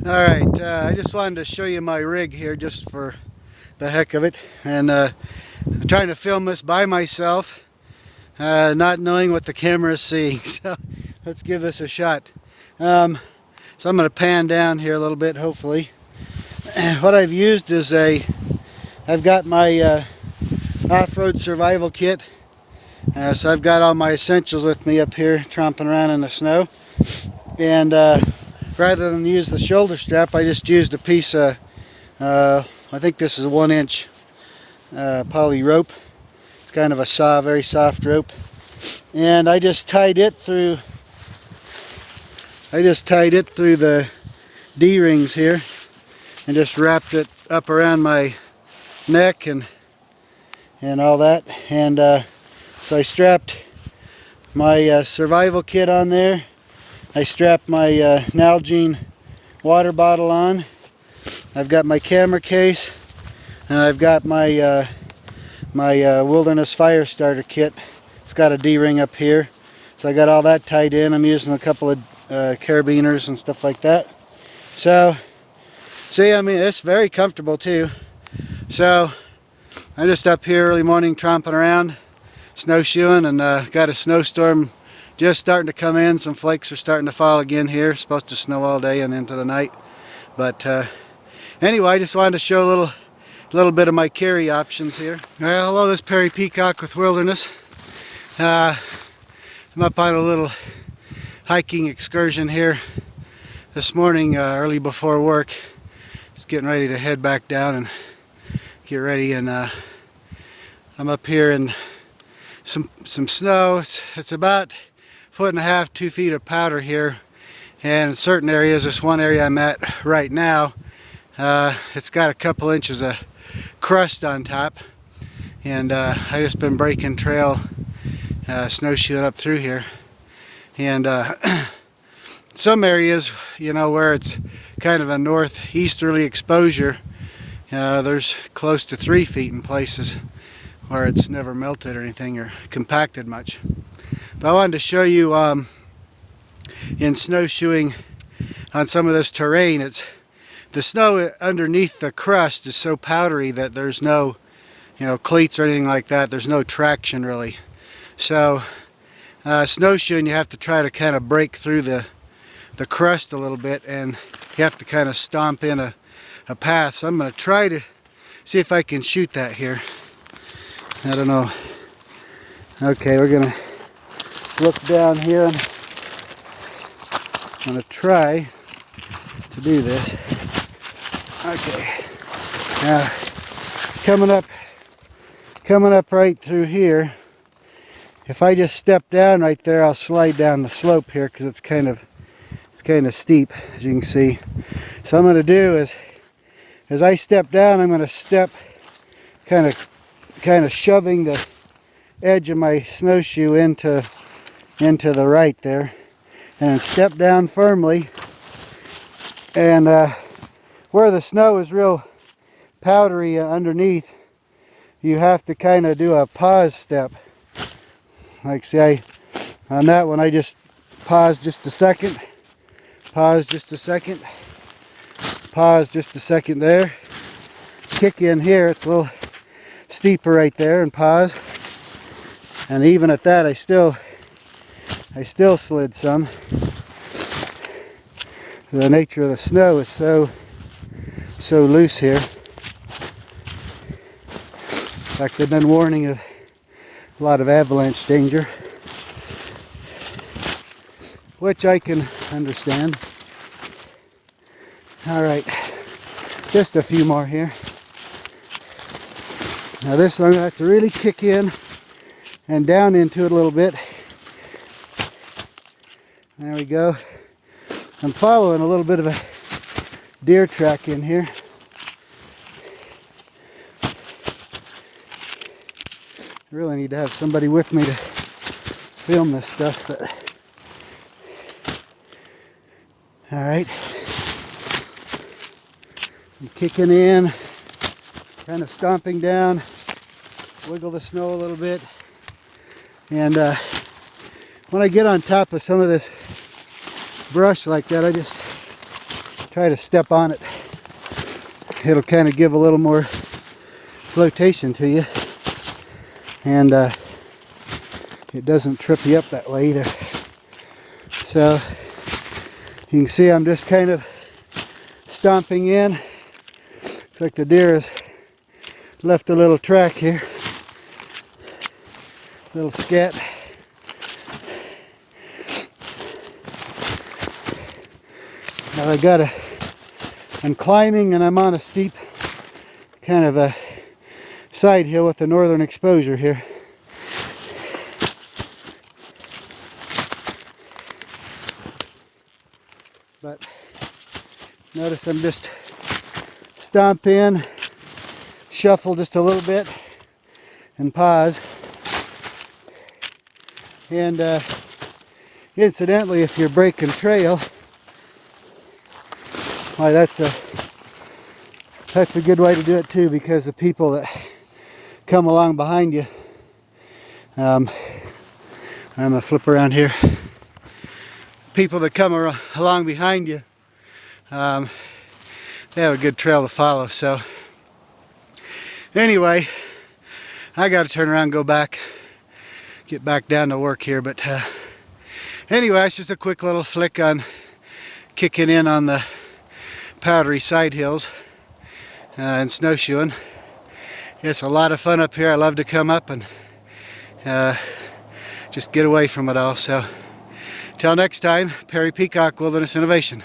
Alright, I just wanted to show you my rig here just for the heck of it. And I'm trying to film this by myself, not knowing what the camera is seeing. So let's give this a shot. So I'm going to pan down here a little bit, hopefully. What I've used is I've got my off-road survival kit. So I've got all my essentials with me up here, tromping around in the snow. And rather than use the shoulder strap, I just used a piece of, I think this is a 1-inch poly rope. It's kind of a very soft rope. And I just tied it through the D-rings here and just wrapped it up around my neck and all that. And so I strapped my survival kit on there. I strapped my Nalgene water bottle on. I've got my camera case, and I've got my wilderness fire starter kit. It's got a D-ring up here, so I got all that tied in. I'm using a couple of carabiners and stuff like that. So, see, I mean, it's very comfortable too. So, I'm just up here early morning tromping around, snowshoeing, and got a snowstorm just starting to come in. Some flakes are starting to fall again here. It's supposed to snow all day and into the night. But anyway, I just wanted to show a little bit of my carry options here. Well, hello, this is Perry Peacock with Wilderness. I'm up on a little hiking excursion here this morning, early before work. Just getting ready to head back down and get ready. And I'm up here in some snow. It's about 1.5 to 2 feet of powder here, and in certain areas, this one area I'm at right now, it's got a couple inches of crust on top. And I just been breaking trail, snowshoeing up through here. And some areas, you know, where it's kind of a northeasterly exposure, there's close to 3 feet in places where it's never melted or anything or compacted much. But I wanted to show you in snowshoeing on some of this terrain, the snow underneath the crust is so powdery that there's no, you know, cleats or anything like that. There's no traction really. So snowshoeing, you have to try to kind of break through the crust a little bit, and you have to kind of stomp in a path. So I'm going to try to see if I can shoot that here. I don't know. Okay, we're going to look down here, and I'm going to try to do this. Okay, now coming up right through here. If I just step down right there, I'll slide down the slope here because it's kind of steep, as you can see. So I'm going to do is, as I step down, I'm going to step kind of shoving the edge of my snowshoe into the right there, and then step down firmly. And where the snow is real powdery underneath, you have to kind of do a pause step. Like, see, on that one I just pause just a second, pause just a second, pause just a second there, kick in here. It's a little steeper right there, and pause. And even at that, I still slid some. The nature of the snow is so loose here. In fact, they've been warning of a lot of avalanche danger, which I can understand. All right, just a few more here. Now this one I'm going to have to really kick in and down into it a little bit. There we go. I'm following a little bit of a deer track in here. I really need to have somebody with me to film this stuff. But all right, so I'm kicking in, kind of stomping down, wiggle the snow a little bit, and when I get on top of some of this brush like that, I just try to step on it. It'll kind of give a little more flotation to you, and it doesn't trip you up that way either. So you can see I'm just kind of stomping in. Looks like the deer has left a little track here, little scat. Now I'm climbing, and I'm on a steep kind of a side hill with the northern exposure here. But notice I'm just stomp in, shuffle just a little bit, and pause. And incidentally, if you're breaking trail, why, that's a good way to do it too, because the people that come along behind you, I'm gonna flip around here. People that come along behind you, they have a good trail to follow. So anyway, I got to turn around and go back, get back down to work here. But anyway, it's just a quick little flick on kicking in on the powdery side hills and snowshoeing. It's a lot of fun up here. I love to come up and just get away from it all. So till next time, Perry Peacock, Wilderness Innovation.